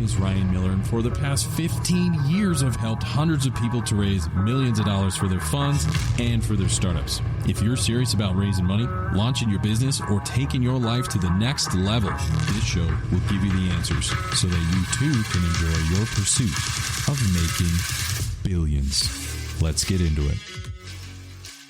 name's Ryan Miller, and for the past 15 years, I've helped hundreds of people to raise millions of dollars for their funds and for their startups. If you're serious about raising money, launching your business, or taking your life to the next level, this show will give you the answers so that you too can enjoy your pursuit of making billions. Let's get into it.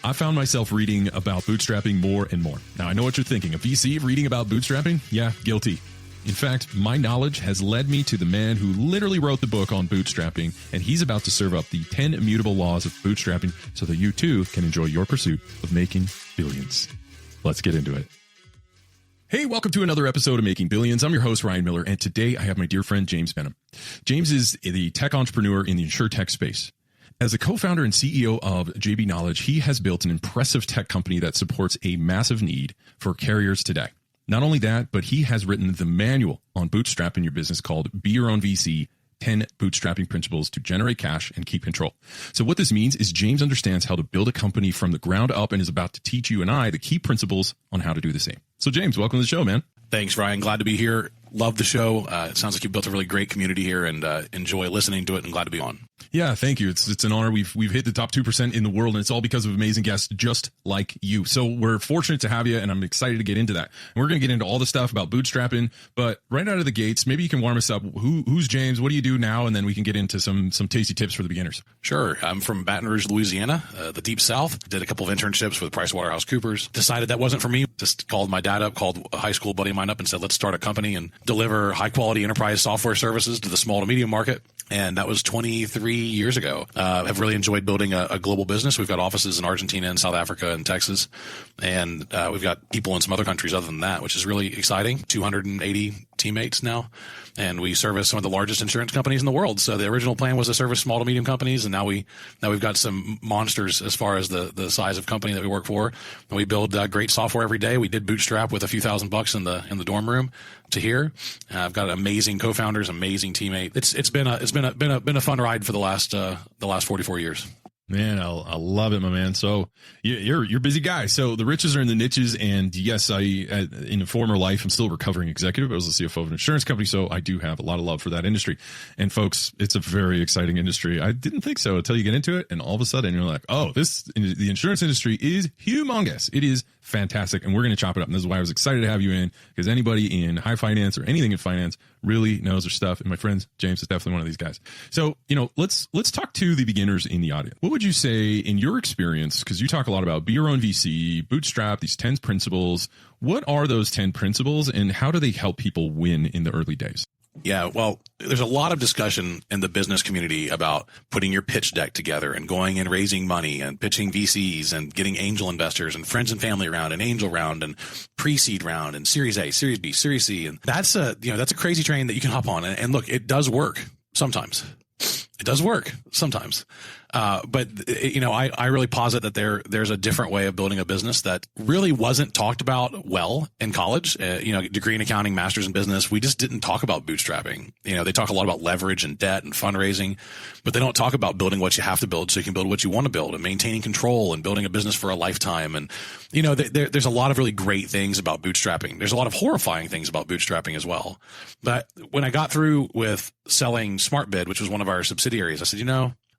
I found myself reading about bootstrapping more and more. Now, I know what you're thinking. A VC reading about bootstrapping? Yeah, guilty. In fact, my knowledge has led me to the man who literally wrote the book on bootstrapping, and he's about to serve up the 10 immutable laws of bootstrapping so that you too can enjoy your pursuit of making billions. Let's get into it. Hey, welcome to another episode of Making Billions. I'm your host, Ryan Miller, and today I have my dear friend, James Benham. James is the tech entrepreneur in the insurtech space. As the co-founder and CEO of JB Knowledge, he has built an impressive tech company that supports a massive need for carriers today. Not only that, but he has written the manual on bootstrapping your business called Be Your Own VC, 10 Bootstrapping Principles to Generate Cash and Keep Control. So what this means is James understands how to build a company from the ground up and is about to teach you and I the key principles on how to do the same. So James, welcome to the show, man. Thanks, Ryan. Glad to be here. Love the show. It sounds like you've built a really great community here and enjoy listening to it and glad to be on. Yeah, thank you. It's an honor. We've hit the top 2% in the world, and it's all because of amazing guests just like you. So we're fortunate to have you, and I'm excited to get into that. And we're going to get into all the stuff about bootstrapping, but right out of the gates, maybe you can warm us up. Who's James? What do you do now? And then we can get into some tasty tips for the beginners. Sure. I'm from Baton Rouge, Louisiana, the deep south. Did a couple of internships with PricewaterhouseCoopers. Decided that wasn't for me. Just called my dad up, called a high school buddy of mine up and said, let's start a company and deliver high quality enterprise software services to the small to medium market. And that was 23 years ago. I've really enjoyed building a global business. We've got offices in Argentina and South Africa and Texas. And we've got people in some other countries other than that, which is really exciting. 280 teammates now. And we service some of the largest insurance companies in the world. So the original plan was to service small to medium companies. And now we've got some monsters as far as the size of company that we work for. And we build great software every day. We did bootstrap with a few $1,000 in the dorm room to here. I've got amazing co-founders, amazing teammate. It's been a fun ride for the last 44 years. Man, I love it, my man. So you're a busy guy. So the riches are in the niches. And yes, in a former life, I'm still a recovering executive. I was the CFO of an insurance company. So I do have a lot of love for that industry. And folks, it's a very exciting industry. I didn't think so until you get into it. And all of a sudden you're like, oh, the insurance industry is humongous. It is fantastic. And we're going to chop it up. And this is why I was excited to have you in, because anybody in high finance or anything in finance really knows their stuff. And my friend James is definitely one of these guys. So, let's talk to the beginners in the audience. What would you say in your experience, because you talk a lot about be your own VC, bootstrap, these 10 principles. What are those 10 principles and how do they help people win in the early days? Yeah, well, there's a lot of discussion in the business community about putting your pitch deck together and going and raising money and pitching VCs and getting angel investors and friends and family round and angel round and pre-seed round and Series A, Series B, Series C. And that's a crazy train that you can hop on. And look, it does work sometimes. It does work sometimes. But I really posit that there's a different way of building a business that really wasn't talked about well in college. Degree in accounting, master's in business. We just didn't talk about bootstrapping. They talk a lot about leverage and debt and fundraising, but they don't talk about building what you have to build so you can build what you want to build and maintaining control and building a business for a lifetime. And, there's a lot of really great things about bootstrapping. There's a lot of horrifying things about bootstrapping as well. But when I got through with selling SmartBid, which was one of our subsidiaries, I said,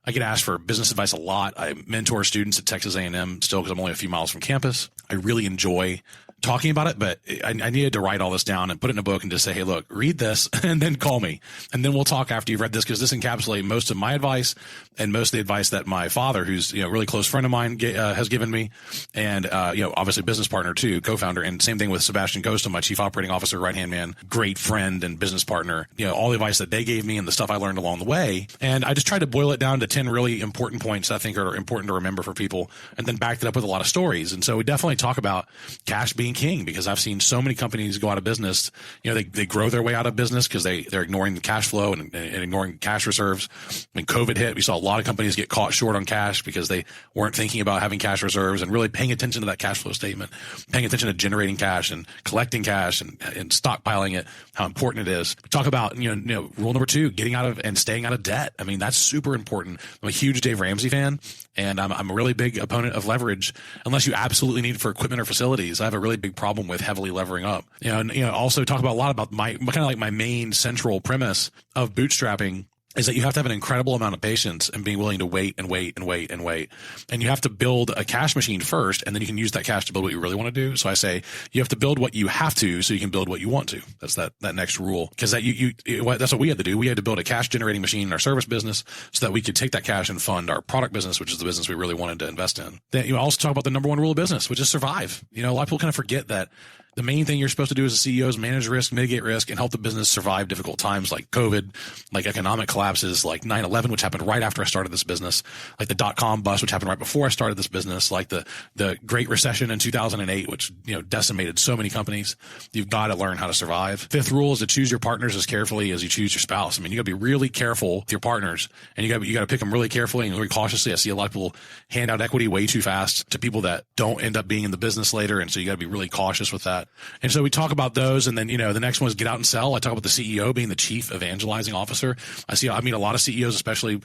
I get asked for business advice a lot. I mentor students at Texas A&M still because I'm only a few miles from campus. I really enjoy talking about it, but I needed to write all this down and put it in a book and just say, hey, look, read this and then call me. And then we'll talk after you've read this, because this encapsulates most of my advice and most of the advice that my father, who's a really close friend of mine, has given me. And, obviously business partner too, co-founder. And same thing with Sebastian Costa, my chief operating officer, right-hand man, great friend and business partner, all the advice that they gave me and the stuff I learned along the way. And I just tried to boil it down to 10 really important points I think are important to remember for people, and then backed it up with a lot of stories. And so we definitely talk about cash being king, because I've seen so many companies go out of business. They grow their way out of business because they're ignoring the cash flow and ignoring cash reserves. When COVID hit, we saw a lot of companies get caught short on cash because they weren't thinking about having cash reserves and really paying attention to that cash flow statement, paying attention to generating cash and collecting cash and stockpiling it, how important it is. We talk about, rule number 2, getting out of and staying out of debt. I mean, that's super important. I'm a huge Dave Ramsey fan, and I'm a really big opponent of leverage unless you absolutely need it for equipment or facilities. I have a really big problem with heavily levering up. And also talk about a lot about my kind of like my main central premise of bootstrapping is that you have to have an incredible amount of patience and being willing to wait and wait and wait and wait. And you have to build a cash machine first, and then you can use that cash to build what you really want to do. So I say you have to build what you have to so you can build what you want to. That's that next rule. Because that's what we had to do. We had to build a cash generating machine in our service business so that we could take that cash and fund our product business, which is the business we really wanted to invest in. Then you also talk about the number one rule of business, which is survive. A lot of people kind of forget that the main thing you're supposed to do as a CEO is manage risk, mitigate risk, and help the business survive difficult times like COVID, like economic collapses, like 9/11, which happened right after I started this business, like the .com bust, which happened right before I started this business, like the Great Recession in 2008, which decimated so many companies. You've got to learn how to survive. Fifth rule is to choose your partners as carefully as you choose your spouse. You got to be really careful with your partners, and you got to pick them really carefully and really cautiously. I see a lot of people hand out equity way too fast to people that don't end up being in the business later, and so you got to be really cautious with that. And so we talk about those, and then the next one is get out and sell. I talk about the CEO being the chief evangelizing officer. I meet a lot of CEOs, especially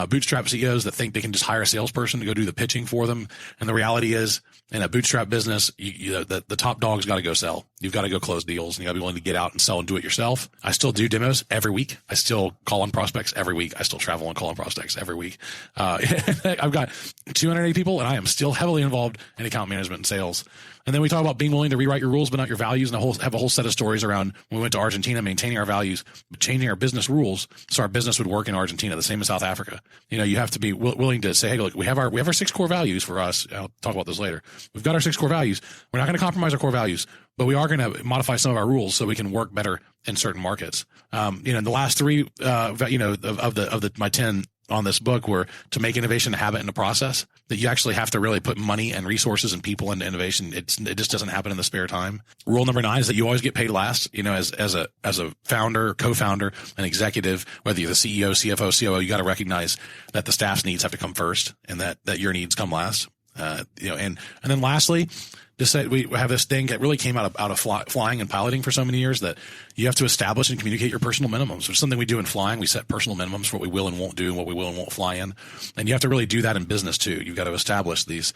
bootstrap CEOs, that think they can just hire a salesperson to go do the pitching for them. And the reality is, in a bootstrap business, the top dog's got to go sell. You've got to go close deals, and you got to be willing to get out and sell and do it yourself. I still do demos every week. I still call on prospects every week. I still travel and call on prospects every week. I've got 280 people, and I am still heavily involved in account management and sales. And then we talk about being willing to rewrite your rules, but not your values, and have a whole set of stories around when we went to Argentina, maintaining our values, but changing our business rules so our business would work in Argentina, the same as South Africa. You have to be willing to say, hey, look, we have our 6 core values for us. I'll talk about this later. We've got our 6 core values. We're not going to compromise our core values, but we are going to modify some of our rules so we can work better in certain markets. The last 3, my 10 on this book were to make innovation a habit and a process, that you actually have to really put money and resources and people into innovation. It just doesn't happen in the spare time. Rule number 9 is that you always get paid last. As a founder, co-founder, an executive, whether you're the CEO, CFO, COO, you got to recognize that the staff's needs have to come first and that your needs come last. And then lastly, just that we have this thing that really came out of flying and piloting for so many years, that you have to establish and communicate your personal minimums, which is something we do in flying. We set personal minimums for what we will and won't do and what we will and won't fly in. And you have to really do that in business too. You've got to establish these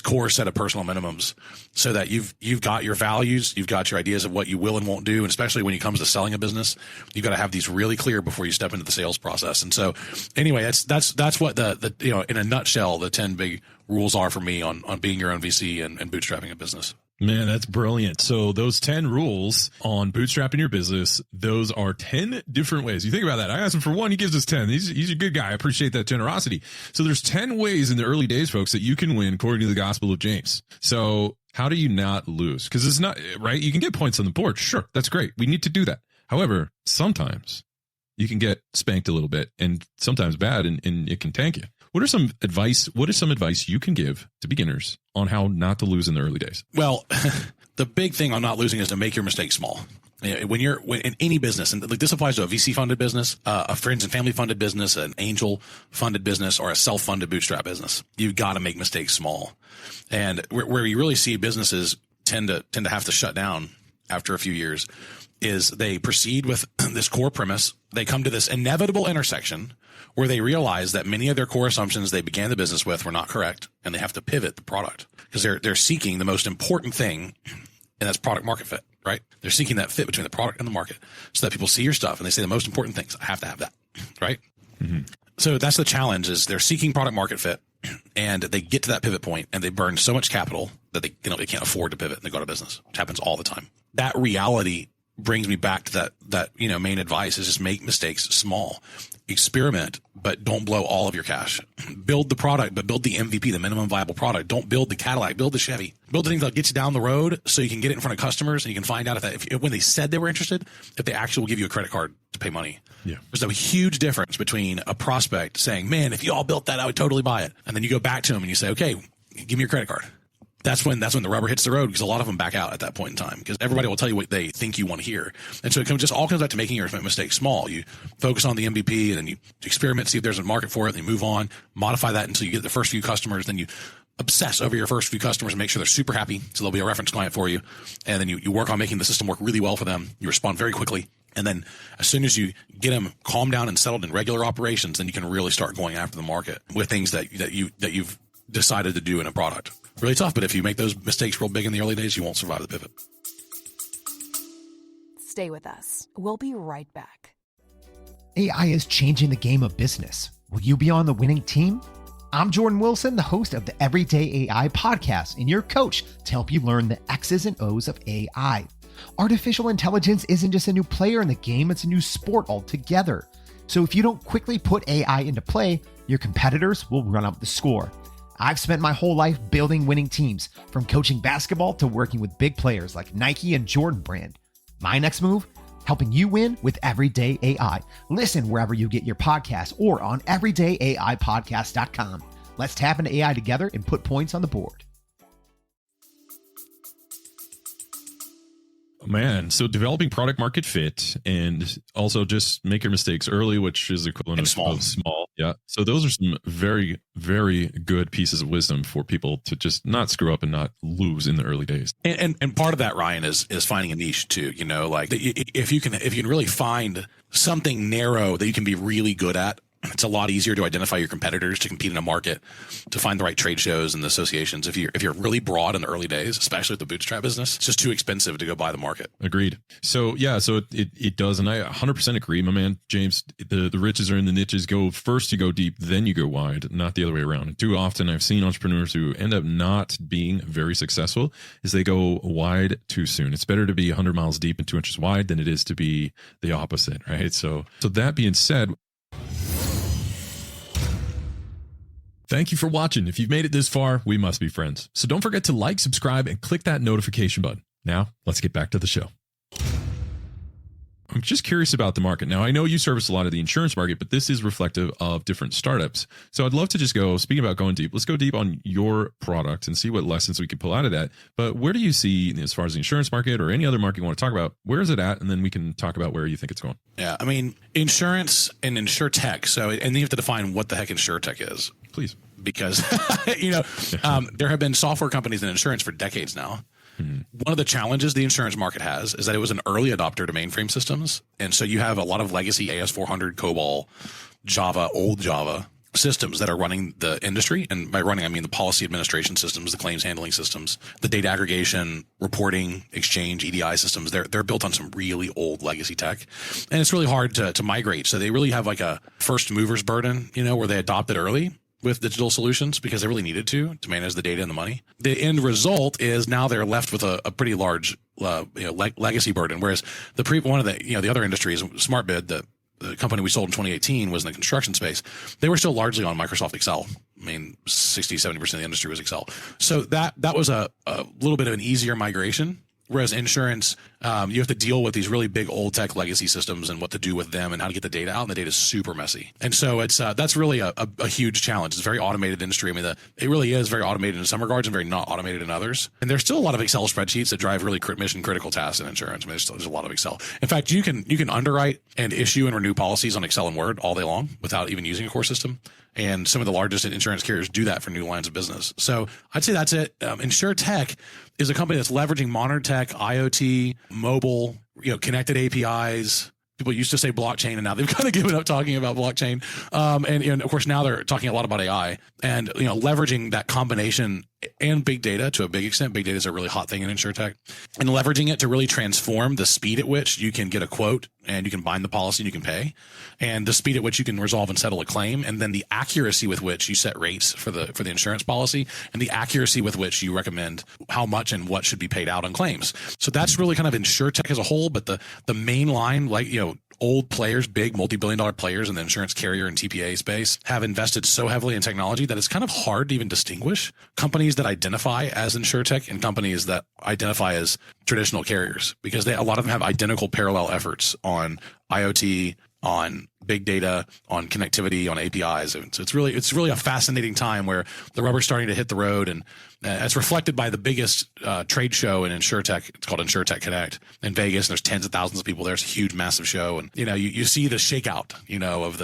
core set of personal minimums so that you've got your values, you've got your ideas of what you will and won't do. And especially when it comes to selling a business, you've got to have these really clear before you step into the sales process. And so anyway, that's what the in a nutshell, the 10 big rules are for me on being your own VC and bootstrapping a business. Man, that's brilliant. So those 10 rules on bootstrapping your business, those are 10 different ways. You think about that. I asked him for one. He gives us 10. He's a good guy. I appreciate that generosity. So there's 10 ways in the early days, folks, that you can win according to the Gospel of James. So how do you not lose? Because it's not right. You can get points on the board. Sure. That's great. We need to do that. However, sometimes you can get spanked a little bit, and sometimes bad, and it can tank you. What is some advice you can give to beginners on how not to lose in the early days? Well, the big thing on not losing is to make your mistakes small. When in any business, and this applies to a VC funded business, a friends and family funded business, an angel funded business, or a self funded bootstrap business, you've got to make mistakes small. And where you really see businesses tend to have to shut down after a few years is they proceed with this core premise. They come to this inevitable intersection where they realize that many of their core assumptions they began the business with were not correct, and they have to pivot the product because they're seeking the most important thing, and that's product market fit, right? They're seeking that fit between the product and the market so that people see your stuff and they say the most important things. I have to have that, right? Mm-hmm. So that's the challenge, is they're seeking product market fit, and they get to that pivot point and they burn so much capital that they can't afford to pivot and they go out of business, which happens all the time. That reality brings me back to that main advice is just make mistakes small. Experiment, but don't blow all of your cash. Build the product, but build the MVP, the minimum viable product. Don't build the Cadillac, build the Chevy. Build the things that get you down the road so you can get it in front of customers and you can find out if when they said they were interested, if they actually will give you a credit card to pay money. Yeah. There's a huge difference between a prospect saying, man, if you all built that, I would totally buy it. And then you go back to them and you say, okay, give me your credit card. That's when the rubber hits the road, because a lot of them back out at that point in time because everybody will tell you what they think you want to hear. And so it all comes back to making your mistakes small. You focus on the MVP and then you experiment, see if there's a market for it, and you move on, modify that until you get the first few customers. Then you obsess over your first few customers and make sure they're super happy. So they'll be a reference client for you. And then you work on making the system work really well for them. You respond very quickly. And then as soon as you get them calmed down and settled in regular operations, then you can really start going after the market with things that you've decided to do in a product. really tough. But if you make those mistakes real big in the early days, you won't survive the pivot. Stay with us. We'll be right back. AI is changing the game of business. Will you be on the winning team? I'm Jordan Wilson, the host of the Everyday AI podcast and your coach to help you learn the X's and O's of AI. Artificial intelligence isn't just a new player in the game, it's a new sport altogether. So if you don't quickly put AI into play, your competitors will run up the score. I've spent my whole life building winning teams, from coaching basketball to working with big players like Nike and Jordan Brand. My next move? Helping you win with Everyday AI. Listen wherever you get your podcasts or on everydayaipodcast.com. Let's tap into AI together and put points on the board. Man, so developing product market fit and also just make your mistakes early, which is equivalent of small. Yeah. So those are some very, very good pieces of wisdom for people to just not screw up and not lose in the early days. And part of that, Ryan, is finding a niche too. You know, like if you can really find something narrow that you can be really good at, it's a lot easier to identify your competitors, to compete in a market, to find the right trade shows and the associations. If you're really broad in the early days, especially with the bootstrap business, it's just too expensive to go buy the market. Agreed. So yeah, so it does, and I 100% agree, my man, James. The riches are in the niches. Go first, you go deep, then you go wide, not the other way around. And too often, I've seen entrepreneurs who end up not being very successful is they go wide too soon. It's better to be 100 miles deep and 2 inches wide than it is to be the opposite, right? So that being said, thank you for watching. If you've made it this far, we must be friends. So don't forget to like, subscribe, and click that notification button. Now, let's get back to the show. I'm just curious about the market. Now, I know you service a lot of the insurance market, but this is reflective of different startups. So I'd love to just go, speaking about going deep, let's go deep on your product and see what lessons we can pull out of that. But where do you see, as far as the insurance market or any other market you want to talk about, where is it at? And then we can talk about where you think it's going. Yeah, I mean, insurance and insurtech. So, and you have to define what the heck insurtech is. Please. Because, there have been software companies in insurance for decades now. Mm-hmm. One of the challenges the insurance market has is that it was an early adopter to mainframe systems. And so you have a lot of legacy AS400, COBOL, Java, old Java systems that are running the industry. And by running, I mean the policy administration systems, the claims handling systems, the data aggregation, reporting, exchange, EDI systems. They're built on some really old legacy tech. And it's really hard to migrate. So they really have like a first mover's burden, where they adopted early with digital solutions because they really needed to manage the data and the money. The end result is now they're left with a pretty large legacy burden. Whereas one of the other industries, SmartBid, the company we sold in 2018, was in the construction space. They were still largely on Microsoft Excel. I mean, 60-70% of the industry was Excel. So that was a little bit of an easier migration. Whereas insurance, you have to deal with these really big old tech legacy systems and what to do with them and how to get the data out. And the data is super messy. And so that's really a huge challenge. It's a very automated industry. I mean, it really is very automated in some regards and very not automated in others. And there's still a lot of Excel spreadsheets that drive really mission critical tasks in insurance. I mean, there's a lot of Excel. In fact, you can underwrite and issue and renew policies on Excel and Word all day long without even using a core system. And some of the largest insurance carriers do that for new lines of business. So I'd say that's it. InsurTech is a company that's leveraging modern tech, IoT, mobile, connected APIs. People used to say blockchain, and now they've kind of given up talking about blockchain. And of course, now they're talking a lot about AI and, leveraging that combination and big data to a big extent. Big data is a really hot thing in InsurTech, and leveraging it to really transform the speed at which you can get a quote and you can bind the policy and you can pay, and the speed at which you can resolve and settle a claim, and then the accuracy with which you set rates for the insurance policy, and the accuracy with which you recommend how much and what should be paid out on claims. So that's really kind of InsurTech as a whole. But the main line, old players, big multi-billion-dollar players in the insurance carrier and TPA space, have invested so heavily in technology that it's kind of hard to even distinguish companies that identify as InsurTech and companies that identify as traditional carriers, because a lot of them have identical parallel efforts on IoT, on big data, on connectivity, on APIs. And so it's really a fascinating time where the rubber's starting to hit the road, and it's reflected by the biggest trade show in InsurTech. It's called InsurTech Connect in Vegas. And there's tens of thousands of people there. It's a huge, massive show, and you see the shakeout, of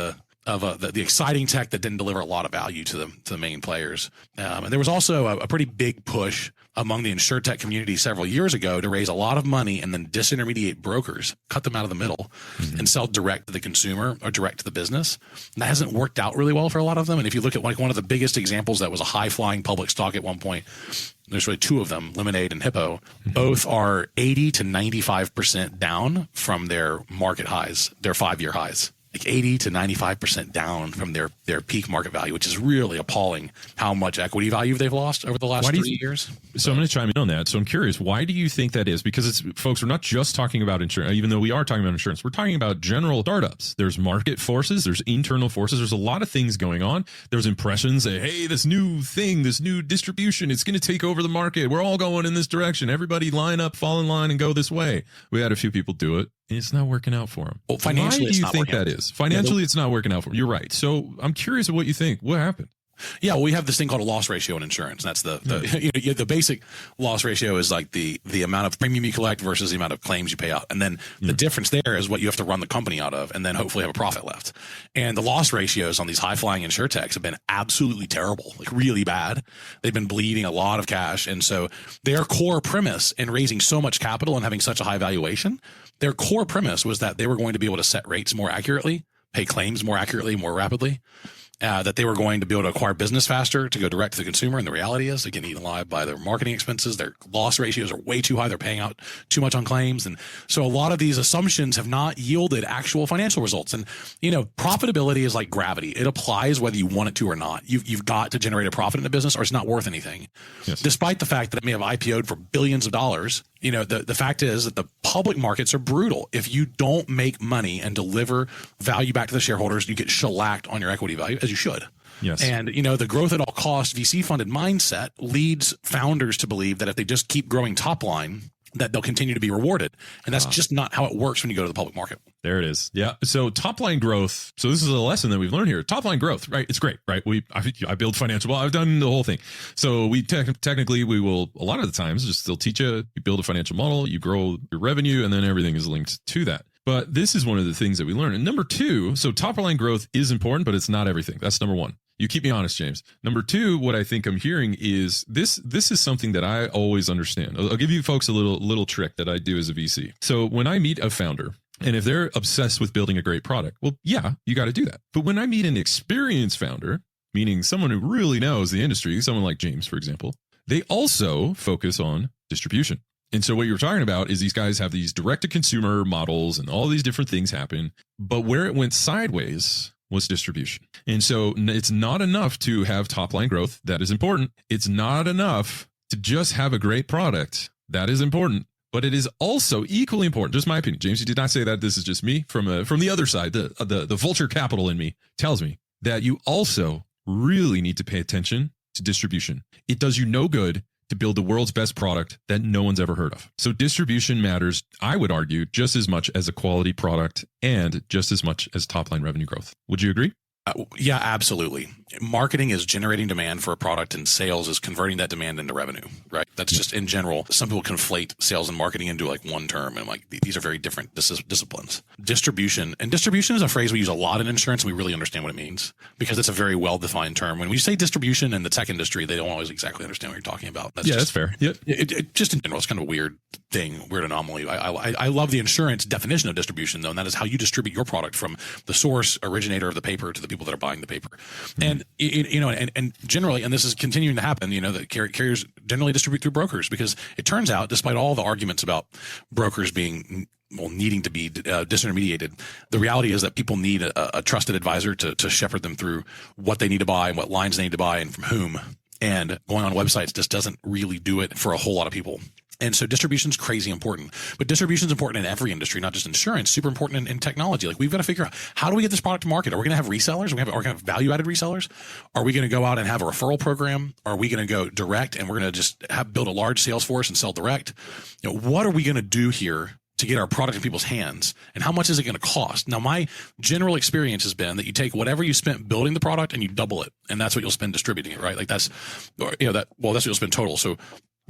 of the exciting tech that didn't deliver a lot of value to the main players. And there was also a pretty big push among the insurtech community several years ago to raise a lot of money and then disintermediate brokers, cut them out of the middle, and sell direct to the consumer or direct to the business. And that hasn't worked out really well for a lot of them. And if you look at like one of the biggest examples that was a high flying public stock at one point, there's really two of them, Lemonade and Hippo. Both are 80 to 95% down from their market highs, their 5-year highs. Like 80 to 95% down from their peak market value, which is really appalling how much equity value they've lost over the last 3 years. So I'm going to chime in on that. So I'm curious, why do you think that is? Because folks, we're not just talking about insurance, even though we are talking about insurance. We're talking about general startups. There's market forces. There's internal forces. There's a lot of things going on. There's impressions that, hey, this new thing, this new distribution, it's going to take over the market. We're all going in this direction. Everybody line up, fall in line, and go this way. We had a few people do it. It's not working out for them. Well, financially, why do you think that is? Financially, it's not working out for them. You're right. So I'm curious of what you think. What happened? Yeah, well, we have this thing called a loss ratio in insurance. That's the basic loss ratio is like the amount of premium you collect versus the amount of claims you pay out. And then the difference there is what you have to run the company out of and then hopefully have a profit left. And the loss ratios on these high flying insurtechs have been absolutely terrible, like really bad. They've been bleeding a lot of cash. And so their core premise in raising so much capital and having such a high valuation, their core premise was that they were going to be able to set rates more accurately, pay claims more accurately, more rapidly. That they were going to be able to acquire business faster to go direct to the consumer. And the reality is they get eaten alive by their marketing expenses. Their loss ratios are way too high. They're paying out too much on claims. And so a lot of these assumptions have not yielded actual financial results. And, profitability is like gravity. It applies whether you want it to or not. You've got to generate a profit in a business or it's not worth anything. Yes. Despite the fact that it may have IPO'd for billions of dollars, the fact is that the public markets are brutal. If you don't make money and deliver value back to the shareholders, you get shellacked on your equity value, as you should. Yes. And, the growth at all costs VC funded mindset leads founders to believe that if they just keep growing top line, that they'll continue to be rewarded. And that's just not how it works when you go to the public market. There it is. Yeah. So top line growth. So this is a lesson that we've learned here. Top line growth, right? It's great, right? I build financial. Well, I've done the whole thing. So we technically we will a lot of the times just still teach you build a financial model, you grow your revenue, and then everything is linked to that. But this is one of the things that we learn. And number two, so top line growth is important, but it's not everything. That's number one. You keep me honest, James. Number two, what I think I'm hearing is this is something that I always understand. I'll give you folks a little trick that I do as a VC. So when I meet a founder, and if they're obsessed with building a great product, well, yeah, you got to do that. But when I meet an experienced founder, meaning someone who really knows the industry, someone like James, for example, they also focus on distribution. And so what you're talking about is these guys have these direct-to-consumer models and all these different things happen. But where it went sideways was distribution. And so it's not enough to have top-line growth. That is important. It's not enough to just have a great product. That is important. But it is also equally important, just my opinion. James, you did not say that. This is just me from the other side. The vulture capital in me tells me that you also really need to pay attention to distribution. It does you no good to build the world's best product that no one's ever heard of. So distribution matters, I would argue, just as much as a quality product and just as much as top-line revenue growth. Would you agree? Yeah, absolutely. Marketing is generating demand for a product and sales is converting that demand into revenue, right? That's just in general. Some people conflate sales and marketing into like one term and like these are very different disciplines. Distribution is a phrase we use a lot in insurance. And we really understand what it means because it's a very well-defined term. When we say distribution in the tech industry, they don't always exactly understand what you're talking about. That's fair. Yep. It just in general, it's kind of a weird thing, weird anomaly. I love the insurance definition of distribution though, and that is how you distribute your product from the source originator of the paper to the people that are buying the paper. And and generally, and this is continuing to happen, that carriers generally distribute through brokers because it turns out, despite all the arguments about brokers being needing to be disintermediated, the reality is that people need a trusted advisor to shepherd them through what they need to buy and what lines they need to buy and from whom. And going on websites just doesn't really do it for a whole lot of people. And so distribution is crazy important, but distribution is important in every industry, not just insurance, super important in technology. Like we've got to figure out how do we get this product to market? Are we going to have resellers? Are we going to have value added resellers? Are we going to go out and have a referral program? Are we going to go direct and we're going to just build a large sales force and sell direct? What are we going to do here to get our product in people's hands, and how much is it going to cost? Now, my general experience has been that you take whatever you spent building the product and you double it, and that's what you'll spend distributing it, right? Like that's what you'll spend total. So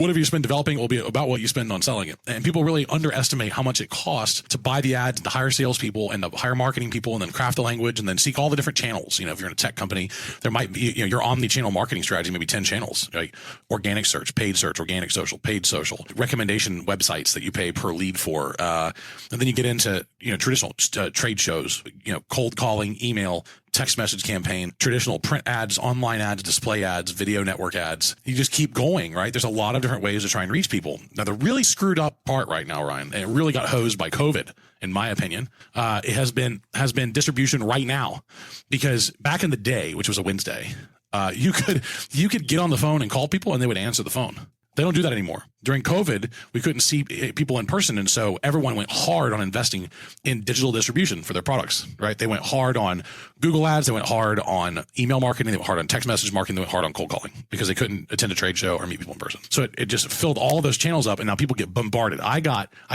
whatever you spend developing will be about what you spend on selling it. And people really underestimate how much it costs to buy the ads, to hire salespeople, and to hire marketing people, and then craft the language, and then seek all the different channels. If you're in a tech company, there might be, your omni-channel marketing strategy, maybe 10 channels, like organic search, organic social, paid social, recommendation websites that you pay per lead for. And then you get into, traditional trade shows, cold calling, email, text message campaign, traditional print ads, online ads, display ads, video network ads. You just keep going, right? There's a lot of different ways to try and reach people. Now, the really screwed up part right now, Ryan, and it really got hosed by COVID, in my opinion, it has been distribution right now. Because back in the day, which was a Wednesday, you could get on the phone and call people and they would answer the phone. They don't do that anymore. During COVID, we couldn't see people in person. And so everyone went hard on investing in digital distribution for their products, right? They went hard on Google ads. They went hard on email marketing. They went hard on text message marketing. They went hard on cold calling because they couldn't attend a trade show or meet people in person. So it just filled all of those channels up. And now people get bombarded. I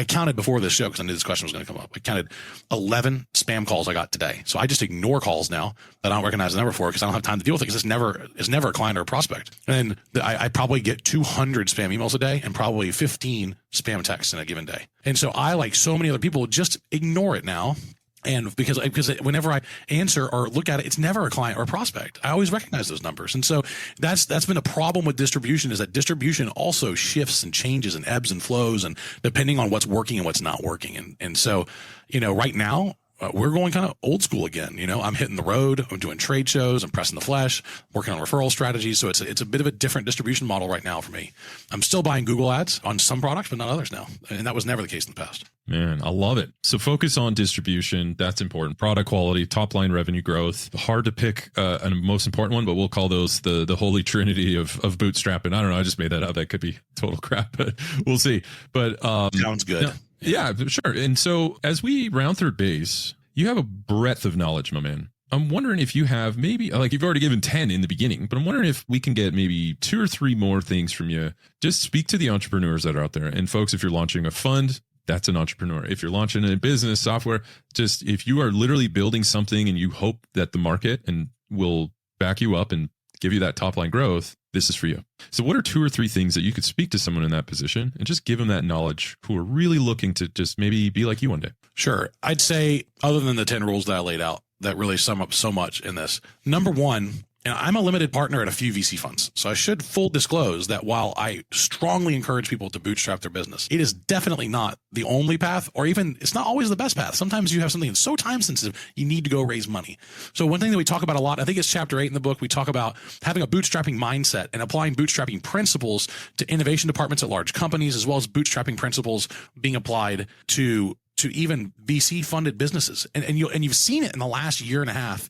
counted before this show because I knew this question was going to come up. I counted 11 spam calls I got today. So I just ignore calls now that I don't recognize the number for because I don't have time to deal with it because it's never a client or a prospect. And I probably get 200 spam emails a day and probably 15 spam texts in a given day. And so I, like so many other people, just ignore it now. And because whenever I answer or look at it, it's never a client or a prospect. I always recognize those numbers. And so that's been a problem with distribution, is that distribution also shifts and changes and ebbs and flows, and depending on what's working and what's not working. And so, right now, we're going kind of old school again. I'm hitting the road. I'm doing trade shows. I'm pressing the flesh, working on referral strategies. So it's a bit of a different distribution model right now for me. I'm still buying Google ads on some products, but not others now. And that was never the case in the past. Man, I love it. So focus on distribution. That's important. Product quality, top line revenue growth. Hard to pick a most important one, but we'll call those the holy trinity of bootstrapping. I don't know. I just made that up. That could be total crap, but we'll see. But sounds good. Yeah, sure. And so as we round third base, you have a breadth of knowledge, my man. I'm wondering if you have maybe, like, you've already given 10 in the beginning, but I'm wondering if we can get maybe 2 or 3 more things from you. Just speak to the entrepreneurs that are out there. And folks, if you're launching a fund, that's an entrepreneur. If you're launching a business, software, just if you are literally building something and you hope that the market and will back you up and give you that top line growth, this is for you. So what are 2 or 3 things that you could speak to someone in that position and just give them that knowledge who are really looking to just maybe be like you one day? Sure. I'd say, other than the 10 rules that I laid out that really sum up so much in this, number one, and I'm a limited partner at a few VC funds. So I should full disclose that while I strongly encourage people to bootstrap their business, it is definitely not the only path, or even it's not always the best path. Sometimes you have something that's so time sensitive, you need to go raise money. So one thing that we talk about a lot, I think it's chapter 8 in the book, we talk about having a bootstrapping mindset and applying bootstrapping principles to innovation departments at large companies, as well as bootstrapping principles being applied to even VC funded businesses. And you've seen it in the last year and a half,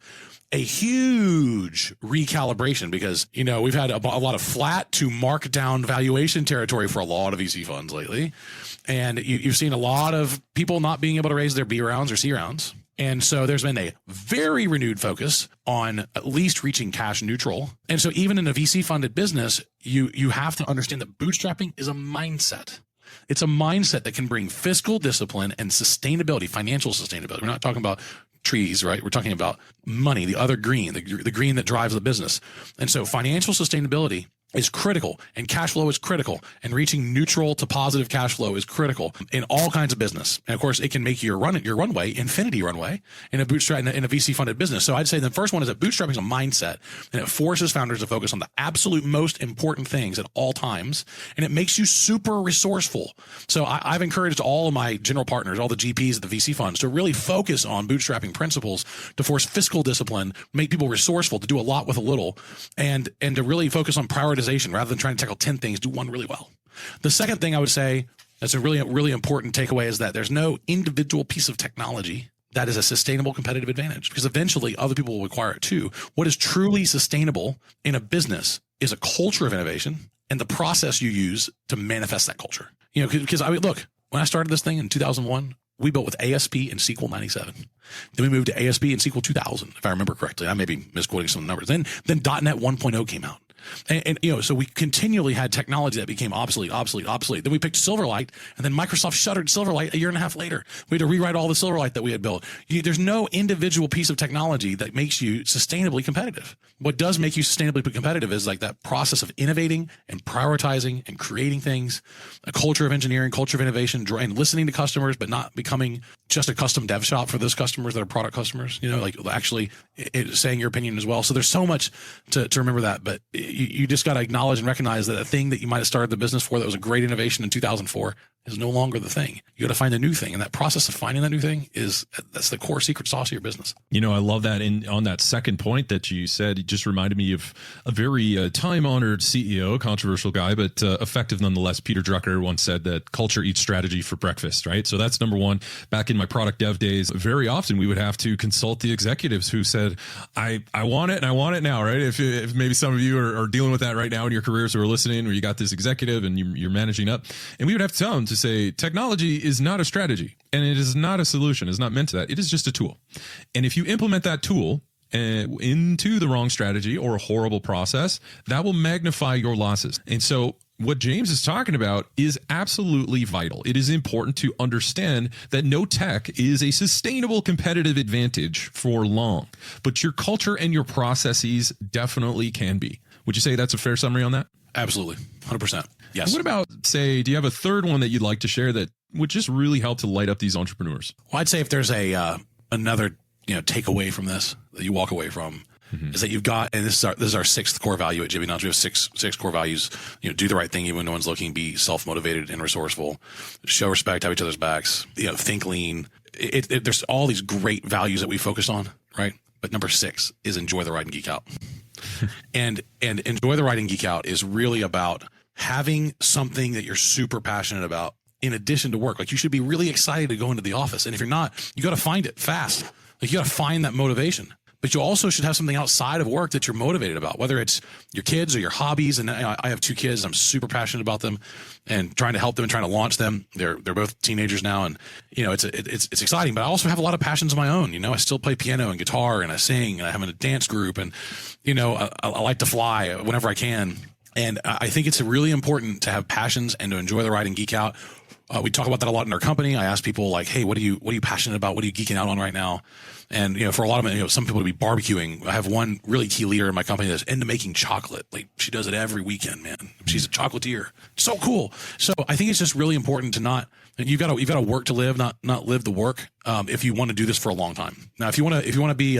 a huge recalibration, because, we've had a lot of flat to mark down valuation territory for a lot of VC funds lately. And you've seen a lot of people not being able to raise their B rounds or C rounds. And so there's been a very renewed focus on at least reaching cash neutral. And so even in a VC funded business, you have to understand that bootstrapping is a mindset. It's a mindset that can bring fiscal discipline and sustainability, financial sustainability. We're not talking about trees, right? We're talking about money, the other green, the green that drives the business. And so financial sustainability is critical, and cash flow is critical, and reaching neutral to positive cash flow is critical in all kinds of business. And of course, it can make your runway infinity runway in a VC funded business. So I'd say the first one is that bootstrapping is a mindset, and it forces founders to focus on the absolute most important things at all times, and it makes you super resourceful. So I've encouraged all of my general partners, all the GPs at the VC funds, to really focus on bootstrapping principles to force fiscal discipline, make people resourceful, to do a lot with a little, and to really focus on prioritization rather than trying to tackle 10 things, do one really well. The second thing I would say that's a really, really important takeaway is that there's no individual piece of technology that is a sustainable competitive advantage, because eventually other people will require it too. What is truly sustainable in a business is a culture of innovation and the process you use to manifest that culture. Because look, when I started this thing in 2001, we built with ASP and SQL 97. Then we moved to ASP and SQL 2000, if I remember correctly. I may be misquoting some numbers. Then .NET 1.0 came out. And so we continually had technology that became obsolete. Then we picked Silverlight, and then Microsoft shuttered Silverlight a year and a half later. We had to rewrite all the Silverlight that we had built. There's no individual piece of technology that makes you sustainably competitive. What does make you sustainably competitive is like that process of innovating and prioritizing and creating things, a culture of engineering, culture of innovation, and listening to customers, but not becoming just a custom dev shop for those customers that are product customers, like actually saying your opinion as well. So there's so much to remember that, but you just got to acknowledge and recognize that a thing that you might have started the business for that was a great innovation in 2004 is no longer the thing. You got to find a new thing. And that process of finding that new thing that's the core secret sauce of your business. I love that. And on that second point that you said, it just reminded me of a very time-honored CEO, controversial guy, but effective nonetheless. Peter Drucker once said that culture eats strategy for breakfast, right? So that's number one. Back in my product dev days, very often we would have to consult the executives who said, I want it and I want it now, right? If maybe some of you are dealing with that right now in your careers who are listening, where you got this executive and you're managing up, and we would have to tell them to say, technology is not a strategy and it is not a solution. It's not meant to that. It is just a tool. And if you implement that tool into the wrong strategy or a horrible process, that will magnify your losses. And so what James is talking about is absolutely vital. It is important to understand that no tech is a sustainable competitive advantage for long, but your culture and your processes definitely can be. Would you say that's a fair summary on that? Absolutely. 100%. Yes. What about, say, do you have a third one that you'd like to share that would just really help to light up these entrepreneurs? Well, I'd say if there's another takeaway from this that you walk away from, is that you've got, and this is our sixth core value at JB Knowledge. We have six core values. Do the right thing even when no one's looking. Be self-motivated and resourceful. Show respect. Have each other's backs. Think lean. There's all these great values that we focus on, right? But number 6 is enjoy the ride and geek out. and enjoy the ride and geek out is really about having something that you're super passionate about in addition to work. Like, you should be really excited to go into the office. And if you're not, you got to find it fast. Like, you got to find that motivation. But you also should have something outside of work that you're motivated about, whether it's your kids or your hobbies. And I have 2 kids. I'm super passionate about them and trying to help them and trying to launch them. They're both teenagers now. And, it's exciting, but I also have a lot of passions of my own. I still play piano and guitar, and I sing, and I have a dance group, and, I like to fly whenever I can. And I think it's really important to have passions and to enjoy the ride and geek out. We talk about that a lot in our company. I ask people like, hey, what are you passionate about? What are you geeking out on right now? And, for a lot of them, some people to be barbecuing. I have one really key leader in my company that's into making chocolate. Like, she does it every weekend, man. She's a chocolatier. So cool. So I think it's just really important to you've got to work to live, not live the work. If you want to do this for a long time. Now, if you want to be,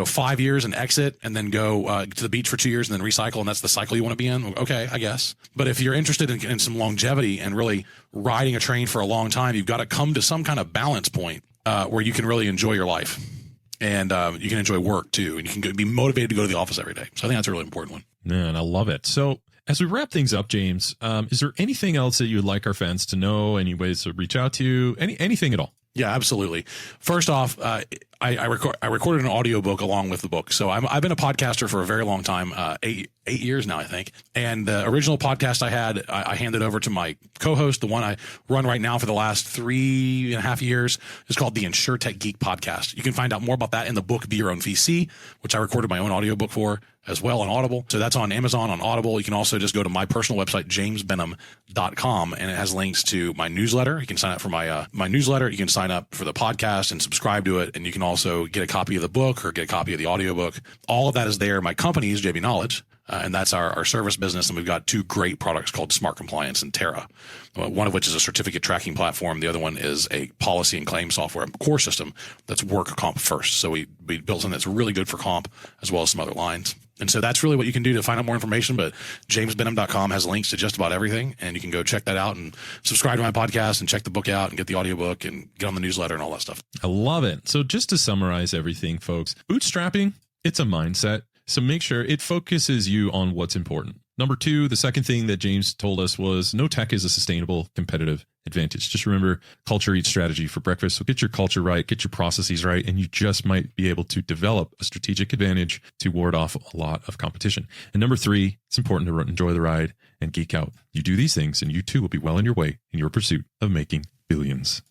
5 years and exit and then go to the beach for 2 years and then recycle, and that's the cycle you want to be in. Okay, I guess. But if you're interested in some longevity and really riding a train for a long time, you've got to come to some kind of balance point where you can really enjoy your life. And you can enjoy work too, and you can be motivated to go to the office every day. So I think that's a really important one. Yeah, and I love it. So as we wrap things up, James, is there anything else that you would like our fans to know? Any ways to reach out to you? Anything at all? Yeah, absolutely. First off, I recorded an audiobook along with the book. So I've been a podcaster for a very long time, 8 years now, I think. And the original podcast I had, I handed over to my co-host. The one I run right now for the last 3.5 years is called the InsurTech Geek Podcast. You can find out more about that in the book Be Your Own VC, which I recorded my own audiobook for as well on Audible. So that's on Amazon, on Audible. You can also just go to my personal website, jamesbenham.com, and it has links to my newsletter. You can sign up for my newsletter. You can sign up for the podcast and subscribe to it. And you can also get a copy of the book or get a copy of the audiobook. All of that is there. My company is JB Knowledge. And that's our service business. And we've got 2 great products called Smart Compliance and Terra, one of which is a certificate tracking platform. The other one is a policy and claim software core system that's work comp first. So we built something that's really good for comp as well as some other lines. And so that's really what you can do to find out more information. But jamesbenham.com has links to just about everything. And you can go check that out and subscribe to my podcast and check the book out and get the audiobook and get on the newsletter and all that stuff. I love it. So just to summarize everything, folks, bootstrapping, it's a mindset. So make sure it focuses you on what's important. Number 2, the second thing that James told us was no tech is a sustainable competitive advantage. Just remember, culture eats strategy for breakfast. So get your culture right, get your processes right, and you just might be able to develop a strategic advantage to ward off a lot of competition. And number 3, it's important to enjoy the ride and geek out. You do these things and you too will be well on your way in your pursuit of making billions.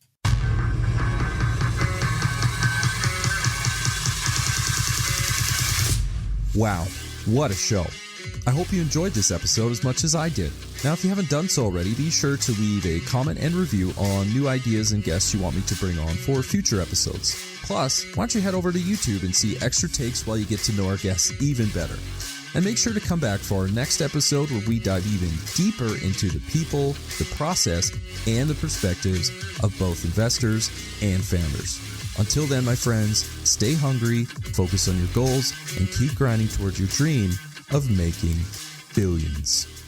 Wow, what a show. I hope you enjoyed this episode as much as I did. Now, if you haven't done so already, be sure to leave a comment and review on new ideas and guests you want me to bring on for future episodes. Plus, why don't you head over to YouTube and see extra takes while you get to know our guests even better. And make sure to come back for our next episode where we dive even deeper into the people, the process, and the perspectives of both investors and founders. Until then, my friends, stay hungry, focus on your goals, and keep grinding towards your dream of making billions.